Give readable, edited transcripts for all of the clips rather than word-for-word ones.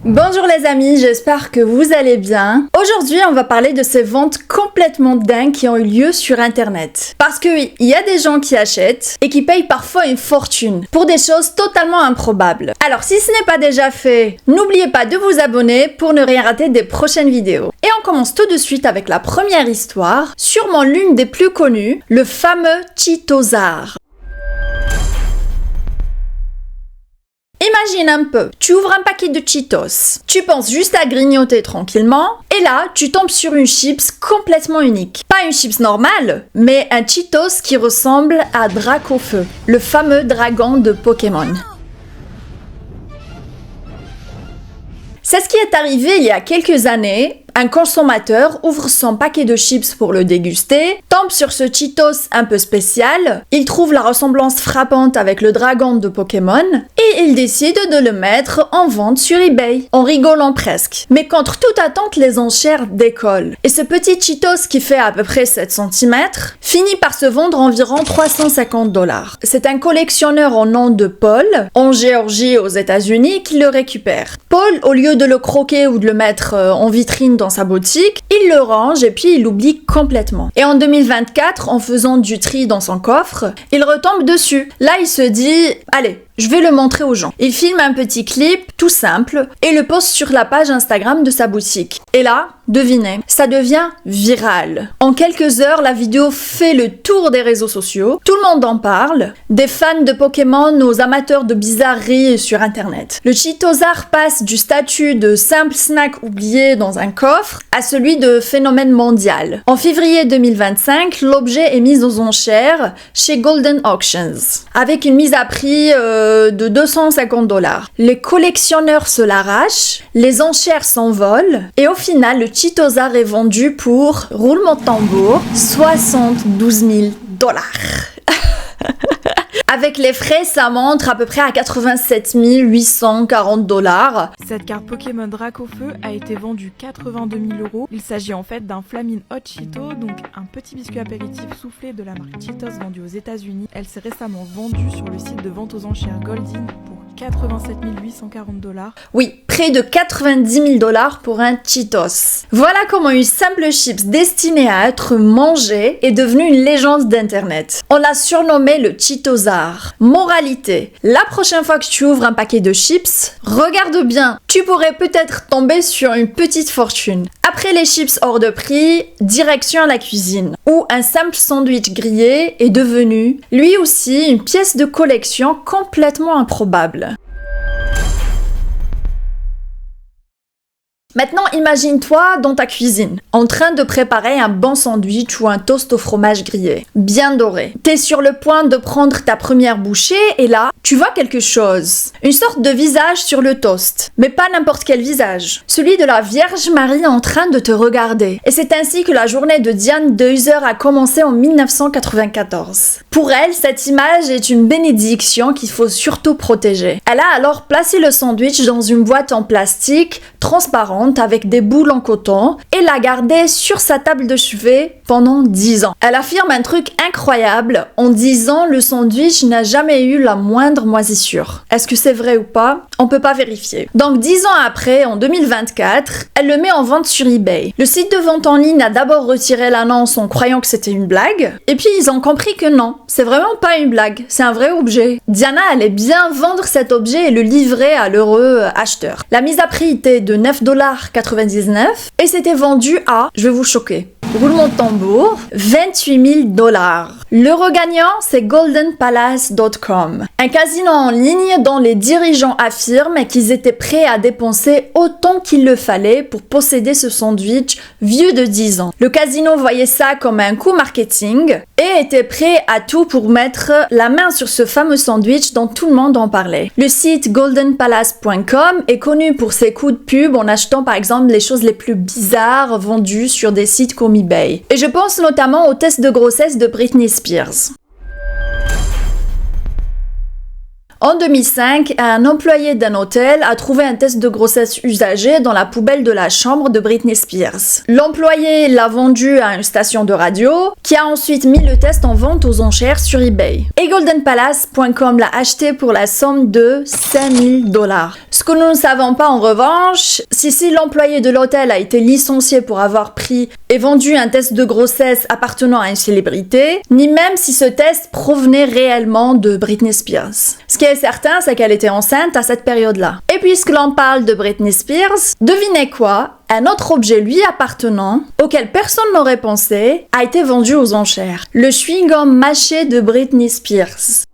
Bonjour les amis, j'espère que vous allez bien. Aujourd'hui, on va parler de ces ventes complètement dingues qui ont eu lieu sur internet. Parce que oui, il y a des gens qui achètent et qui payent parfois une fortune pour des choses totalement improbables. Alors si ce n'est pas déjà fait, n'oubliez pas de vous abonner pour ne rien rater des prochaines vidéos. Et on commence tout de suite avec la première histoire, sûrement l'une des plus connues, le fameux Cheetosar. Imagine un peu, tu ouvres un paquet de Cheetos, tu penses juste à grignoter tranquillement, et là, tu tombes sur une chips complètement unique. Pas une chips normale, mais un Cheetos qui ressemble à Dracofeu, le fameux dragon de Pokémon. C'est ce qui est arrivé il y a quelques années. Un consommateur ouvre son paquet de chips pour le déguster, tombe sur ce Cheetos un peu spécial, il trouve la ressemblance frappante avec le dragon de Pokémon et il décide de le mettre en vente sur eBay, en rigolant presque. Mais contre toute attente, les enchères décollent. Et ce petit Cheetos qui fait à peu près 7 cm finit par se vendre environ 350 $. C'est un collectionneur au nom de Paul, en Géorgie aux États-Unis, qui le récupère. Paul, au lieu de le croquer ou de le mettre en vitrine dans sa boutique, il le range et puis il l'oublie complètement. Et en 2024, en faisant du tri dans son coffre, il retombe dessus. Là, il se dit « Allez, je vais le montrer aux gens ». Il filme un petit clip tout simple et le poste sur la page Instagram de sa boutique. Et là, devinez, ça devient viral. En quelques heures, la vidéo fait le tour des réseaux sociaux. Tout le monde en parle. Des fans de Pokémon aux amateurs de bizarreries sur internet. Le Cheetosar passe du statut de simple snack oublié dans un coffre à celui de phénomène mondial. En février 2025, l'objet est mis aux enchères chez Golden Auctions, avec une mise à prix de 250 $. Les collectionneurs se l'arrachent, les enchères s'envolent, et au final, le Cheetosar est vendu pour, roulement de tambour, 72 000 $. Avec les frais, ça monte à peu près à 87 840 $. Cette carte Pokémon Dracofeu a été vendue 82 000 €. Il s'agit en fait d'un Flamin' Hot Cheeto, donc un petit biscuit apéritif soufflé de la marque Cheetos vendu aux États-Unis. Elle s'est récemment vendue sur le site de vente aux enchères Goldin pour 87 840 $. Oui, près de 90 000 $ pour un Cheetos. Voilà comment une simple chips destinée à être mangée est devenue une légende d'internet. On l'a surnommé le Cheetosar. Moralité, la prochaine fois que tu ouvres un paquet de chips, regarde bien, tu pourrais peut-être tomber sur une petite fortune. Après les chips hors de prix, direction la cuisine, où un simple sandwich grillé est devenu, lui aussi, une pièce de collection complètement improbable. Maintenant, imagine-toi dans ta cuisine, en train de préparer un bon sandwich ou un toast au fromage grillé, bien doré. T'es sur le point de prendre ta première bouchée et là, tu vois quelque chose. Une sorte de visage sur le toast, mais pas n'importe quel visage. Celui de la Vierge Marie en train de te regarder. Et c'est ainsi que la journée de Diane Deuser a commencé en 1994. Pour elle, cette image est une bénédiction qu'il faut surtout protéger. Elle a alors placé le sandwich dans une boîte en plastique transparente avec des boules en coton et l'a gardé sur sa table de chevet pendant 10 ans. Elle affirme un truc incroyable. En 10 ans, le sandwich n'a jamais eu la moindre moisissure. Est-ce que c'est vrai ou pas? On peut pas vérifier. Donc 10 ans après, en 2024, elle le met en vente sur eBay. Le site de vente en ligne a d'abord retiré l'annonce en croyant que c'était une blague, et puis ils ont compris que non, c'est vraiment pas une blague, c'est un vrai objet. Diana allait bien vendre cet objet et le livrer à l'heureux acheteur. La mise à prix était de 9,99 $ et c'était vendu à, je vais vous choquer, roulement de tambour, 28 000 $. L'euro gagnant, c'est goldenpalace.com, un casino en ligne dont les dirigeants affirment qu'ils étaient prêts à dépenser autant qu'il le fallait pour posséder ce sandwich vieux de 10 ans. Le casino voyait ça comme un coup marketing et était prêt à tout pour mettre la main sur ce fameux sandwich dont tout le monde en parlait. Le site goldenpalace.com est connu pour ses coups de pub en achetant par exemple les choses les plus bizarres vendues sur des sites comme eBay. Et je pense notamment au test de grossesse de Britney Spears. En 2005, un employé d'un hôtel a trouvé un test de grossesse usagé dans la poubelle de la chambre de Britney Spears. L'employé l'a vendu à une station de radio qui a ensuite mis le test en vente aux enchères sur eBay. Et GoldenPalace.com l'a acheté pour la somme de $5,000. Ce que nous ne savons pas en revanche, si l'employé de l'hôtel a été licencié pour avoir pris et vendu un test de grossesse appartenant à une célébrité, ni même si ce test provenait réellement de Britney Spears. Ce qui est certain, c'est qu'elle était enceinte à cette période-là. Et puisque l'on parle de Britney Spears, devinez quoi? Un autre objet lui appartenant, auquel personne n'aurait pensé, a été vendu aux enchères. Le chewing-gum mâché de Britney Spears.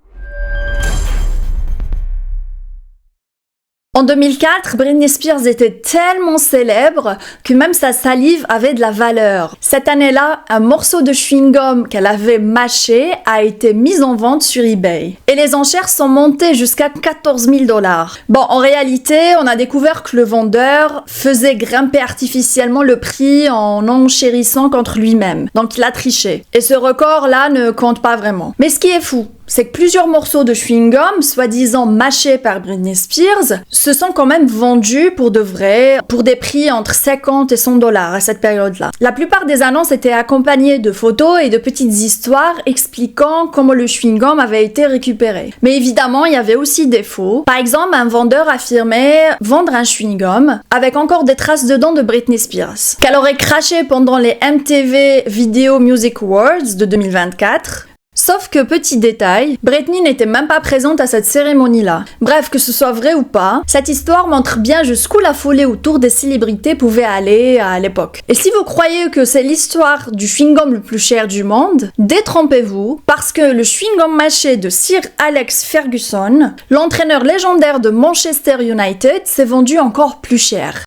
En 2004, Britney Spears était tellement célèbre que même sa salive avait de la valeur. Cette année-là, un morceau de chewing-gum qu'elle avait mâché a été mis en vente sur eBay. Et les enchères sont montées jusqu'à $14,000. Bon, en réalité, on a découvert que le vendeur faisait grimper artificiellement le prix en enchérissant contre lui-même. Donc il a triché. Et ce record-là ne compte pas vraiment. Mais ce qui est fou, c'est que plusieurs morceaux de chewing-gum, soi-disant mâchés par Britney Spears, se sont quand même vendus pour de vrai, pour des prix entre 50 et $100 à cette période-là. La plupart des annonces étaient accompagnées de photos et de petites histoires expliquant comment le chewing-gum avait été récupéré. Mais évidemment, il y avait aussi des faux. Par exemple, un vendeur affirmait vendre un chewing-gum avec encore des traces dedans de Britney Spears, qu'elle aurait craché pendant les MTV Video Music Awards de 2024. Sauf que, petit détail, Britney n'était même pas présente à cette cérémonie-là. Bref, que ce soit vrai ou pas, cette histoire montre bien jusqu'où la folie autour des célébrités pouvait aller à l'époque. Et si vous croyez que c'est l'histoire du chewing-gum le plus cher du monde, détrompez-vous, parce que le chewing-gum mâché de Sir Alex Ferguson, l'entraîneur légendaire de Manchester United, s'est vendu encore plus cher.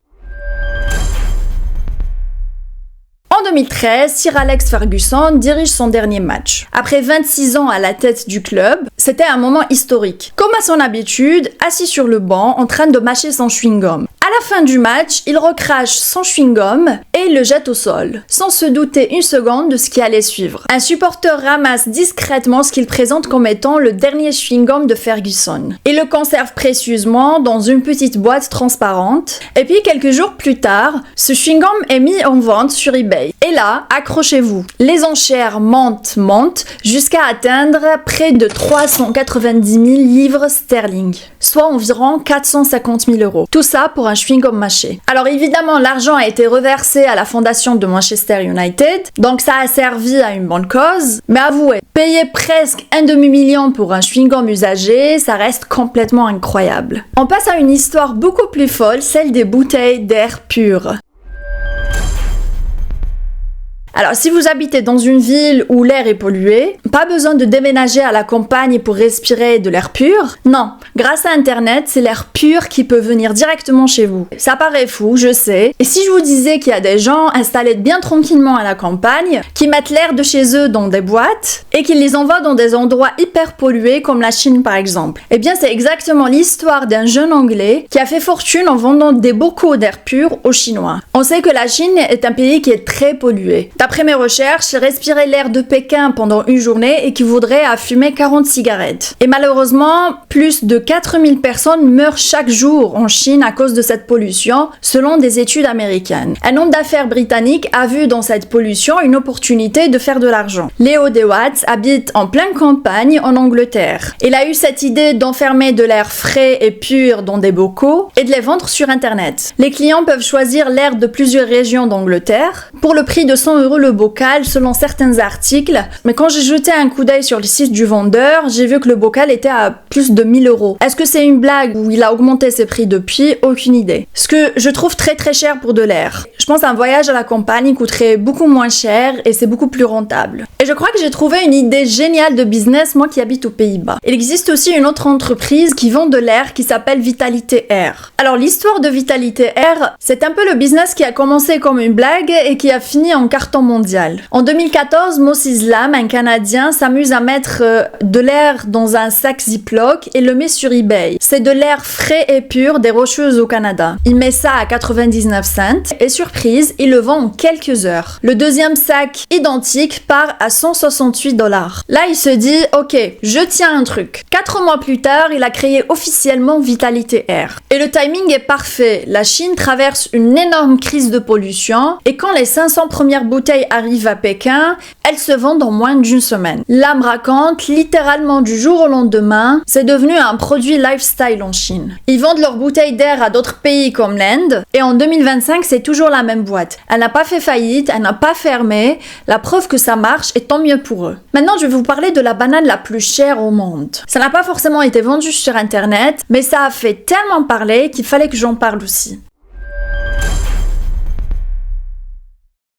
En 2013, Sir Alex Ferguson dirige son dernier match. Après 26 ans à la tête du club, c'était un moment historique. Comme à son habitude, assis sur le banc, en train de mâcher son chewing-gum. À la fin du match, il recrache son chewing-gum et le jette au sol, sans se douter une seconde de ce qui allait suivre. Un supporter ramasse discrètement ce qu'il présente comme étant le dernier chewing-gum de Ferguson et le conserve précieusement dans une petite boîte transparente. Et puis quelques jours plus tard, ce chewing-gum est mis en vente sur eBay. Et là, accrochez-vous, les enchères montent jusqu'à atteindre près de 390 000 livres sterling, soit environ 450 000 €. Tout ça pour un chewing-gum mâché. Alors évidemment, l'argent a été reversé à la fondation de Manchester United, donc ça a servi à une bonne cause, mais avouez, payer presque un demi-million pour un chewing-gum usagé, ça reste complètement incroyable. On passe à une histoire beaucoup plus folle, celle des bouteilles d'air pur. Alors, si vous habitez dans une ville où l'air est pollué, pas besoin de déménager à la campagne pour respirer de l'air pur. Non, grâce à Internet, c'est l'air pur qui peut venir directement chez vous. Ça paraît fou, je sais. Et si je vous disais qu'il y a des gens installés bien tranquillement à la campagne, qui mettent l'air de chez eux dans des boîtes, et qui les envoient dans des endroits hyper pollués, comme la Chine par exemple. Eh bien, c'est exactement l'histoire d'un jeune Anglais qui a fait fortune en vendant des bocaux d'air pur aux Chinois. On sait que la Chine est un pays qui est très pollué. D'après mes recherches, respirer l'air de Pékin pendant une journée équivaudrait à fumer 40 cigarettes. Et malheureusement, plus de 4000 personnes meurent chaque jour en Chine à cause de cette pollution, selon des études américaines. Un homme d'affaires britannique a vu dans cette pollution une opportunité de faire de l'argent. Léo DeWatt habite en pleine campagne en Angleterre. Il a eu cette idée d'enfermer de l'air frais et pur dans des bocaux et de les vendre sur Internet. Les clients peuvent choisir l'air de plusieurs régions d'Angleterre pour le prix de 100 € le bocal selon certains articles, mais quand j'ai jeté un coup d'œil sur le site du vendeur, j'ai vu que le bocal était à plus de 1000 €. Est-ce que c'est une blague ou il a augmenté ses prix depuis? Aucune idée. Ce que je trouve très très cher pour de l'air. Je pense qu'un voyage à la campagne coûterait beaucoup moins cher et c'est beaucoup plus rentable. Et je crois que j'ai trouvé une idée géniale de business, moi qui habite aux Pays-Bas. Il existe aussi une autre entreprise qui vend de l'air qui s'appelle Vitality Air. Alors l'histoire de Vitality Air, c'est un peu le business qui a commencé comme une blague et qui a fini en carton mondial. En 2014, Mos Islam, un Canadien, s'amuse à mettre de l'air dans un sac Ziploc et le met sur eBay. C'est de l'air frais et pur des Rocheuses au Canada. Il met ça à 99 cents et surprise, il le vend en quelques heures. Le deuxième sac identique part à 168 $. Là, il se dit, ok, je tiens un truc. 4 mois plus tard, il a créé officiellement Vitality Air. Et le timing est parfait. La Chine traverse une énorme crise de pollution et quand les 500 premières bouteilles arrivent à Pékin, elles se vendent en moins d'une semaine. L'âme raconte, littéralement du jour au lendemain, c'est devenu un produit lifestyle en Chine. Ils vendent leurs bouteilles d'air à d'autres pays comme l'Inde et en 2025, c'est toujours la même boîte. Elle n'a pas fait faillite, elle n'a pas fermé, la preuve que ça marche et tant mieux pour eux. Maintenant, je vais vous parler de la banane la plus chère au monde. Ça n'a pas forcément été vendu sur internet, mais ça a fait tellement parler qu'il fallait que j'en parle aussi.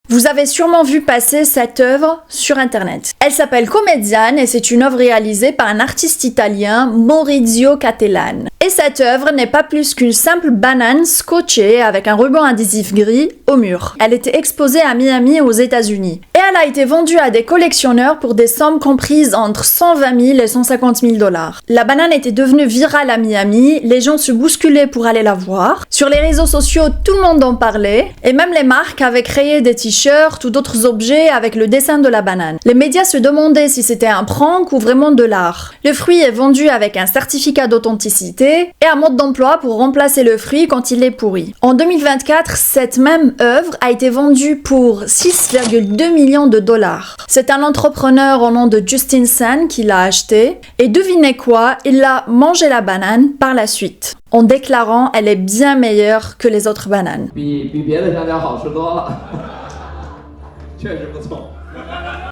Vous avez sûrement vu passer cette œuvre sur internet. Elle s'appelle Comedian et c'est une œuvre réalisée par un artiste italien, Maurizio Cattelan. Et cette œuvre n'est pas plus qu'une simple banane scotchée avec un ruban adhésif gris au mur. Elle était exposée à Miami aux États-Unis. Et elle a été vendue à des collectionneurs pour des sommes comprises entre 120 000 et 150 000 $. La banane était devenue virale à Miami, les gens se bousculaient pour aller la voir. Sur les réseaux sociaux, tout le monde en parlait et même les marques avaient créé des t-shirts ou d'autres objets avec le dessin de la banane. Les médias se demandaient si c'était un prank ou vraiment de l'art. Le fruit est vendu avec un certificat d'authenticité et un mode d'emploi pour remplacer le fruit quand il est pourri. En 2024, cette même œuvre a été vendue pour 6,2 millions de $. C'est un entrepreneur au nom de Justin Sun qui l'a acheté et devinez quoi, il a mangé la banane par la suite en déclarant elle est bien meilleure que les autres bananes.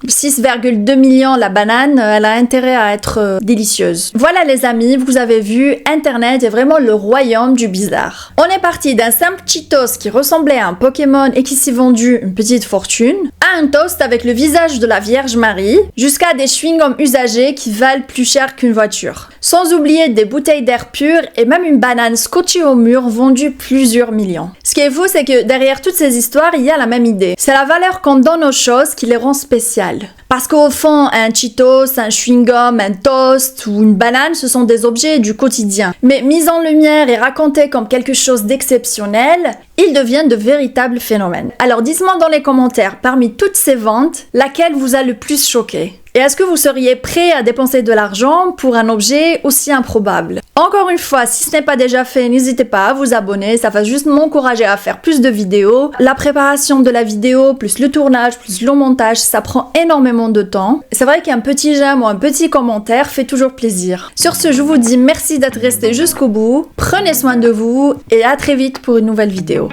6,2 millions la banane, elle a intérêt à être délicieuse. Voilà les amis, vous avez vu, internet est vraiment le royaume du bizarre. On est parti d'un simple Cheetos qui ressemblait à un Pokémon et qui s'est vendu une petite fortune, à un toast avec le visage de la Vierge Marie, jusqu'à des chewing-gums usagés qui valent plus cher qu'une voiture. Sans oublier des bouteilles d'air pur et même une banane scotchée au mur vendue plusieurs millions. Ce qui est fou, c'est que derrière toutes ces histoires, il y a la même idée. C'est la valeur qu'on donne aux choses qui les rend spéciales. Parce qu'au fond, un Cheetos, un chewing-gum, un toast ou une banane, ce sont des objets du quotidien. Mais mis en lumière et racontés comme quelque chose d'exceptionnel, ils deviennent de véritables phénomènes. Alors dites-moi dans les commentaires, parmi toutes ces ventes, laquelle vous a le plus choqué ? Et est-ce que vous seriez prêt à dépenser de l'argent pour un objet aussi improbable? Encore une fois, si ce n'est pas déjà fait, n'hésitez pas à vous abonner, ça va juste m'encourager à faire plus de vidéos. La préparation de la vidéo, plus le tournage, plus le montage, ça prend énormément de temps. C'est vrai qu'un petit j'aime ou un petit commentaire fait toujours plaisir. Sur ce, je vous dis merci d'être resté jusqu'au bout, prenez soin de vous et à très vite pour une nouvelle vidéo.